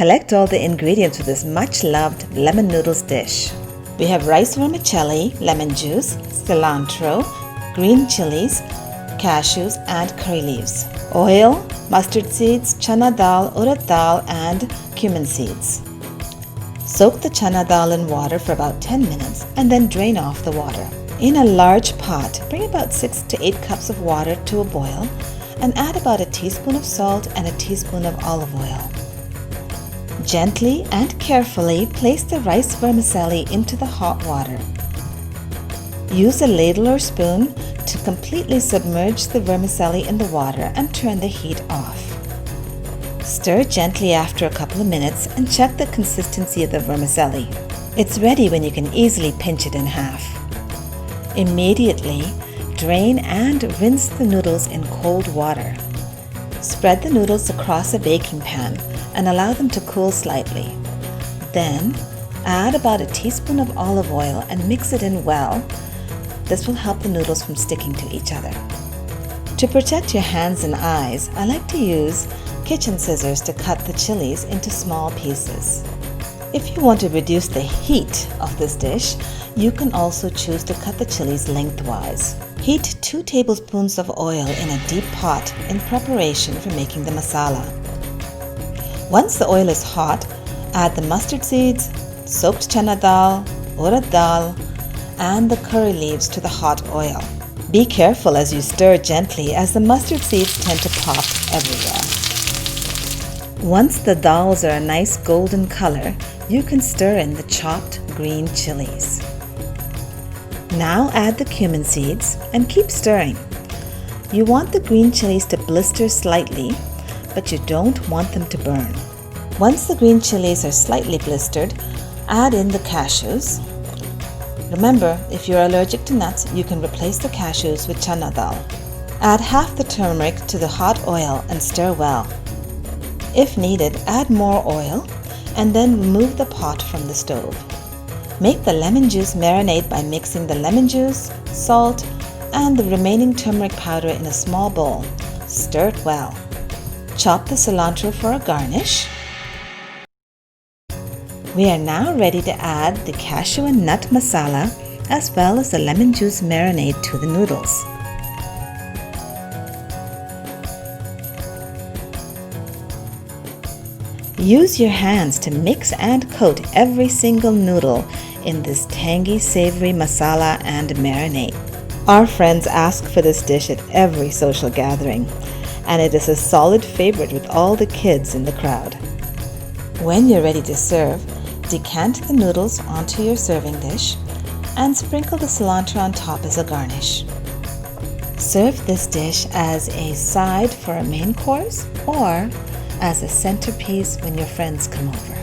collect all the ingredients for this much-loved lemon noodles dish. We have rice vermicelli, lemon juice, cilantro, green chilies, cashews, and curry leaves. Oil, mustard seeds, chana dal, urad dal, and cumin seeds. Soak the chana dal in water for about 10 minutes and then drain off the water. In a large pot, bring about 6 to 8 cups of water to a boil and add about a teaspoon of salt and a teaspoon of olive oil. Gently and carefully place the rice vermicelli into the hot water. Use a ladle or spoon to completely submerge the vermicelli in the water and turn the heat off. Stir gently after a couple of minutes and check the consistency of the vermicelli. It's ready when you can easily pinch it in half. Immediately, drain and rinse the noodles in cold water. Spread the noodles across a baking pan and allow them to cool slightly. Then, add about a teaspoon of olive oil and mix it in well. This will help the noodles from sticking to each other. To protect your hands and eyes, I like to use kitchen scissors to cut the chilies into small pieces. If you want to reduce the heat of this dish, you can also choose to cut the chilies lengthwise. Heat 2 tablespoons of oil in a deep pot in preparation for making the masala. Once the oil is hot, add the mustard seeds, soaked chana dal, urad dal, and the curry leaves to the hot oil. Be careful as you stir gently, as the mustard seeds tend to pop everywhere. Once the dals are a nice golden color, you can stir in the chopped green chilies. Now add the cumin seeds and keep stirring. You want the green chilies to blister slightly, but you don't want them to burn. Once the green chilies are slightly blistered, add in the cashews. Remember, if you're allergic to nuts, you can replace the cashews with chana dal. Add half the turmeric to the hot oil and stir well. If needed, add more oil and then remove the pot from the stove. Make the lemon juice marinade by mixing the lemon juice, salt, and the remaining turmeric powder in a small bowl. Stir it well. Chop the cilantro for a garnish. We are now ready to add the cashew and nut masala as well as the lemon juice marinade to the noodles. Use your hands to mix and coat every single noodle in this tangy, savory masala and marinade. Our friends ask for this dish at every social gathering, and it is a solid favorite with all the kids in the crowd. When you're ready to serve, decant the noodles onto your serving dish and sprinkle the cilantro on top as a garnish. Serve this dish as a side for a main course or as a centerpiece when your friends come over.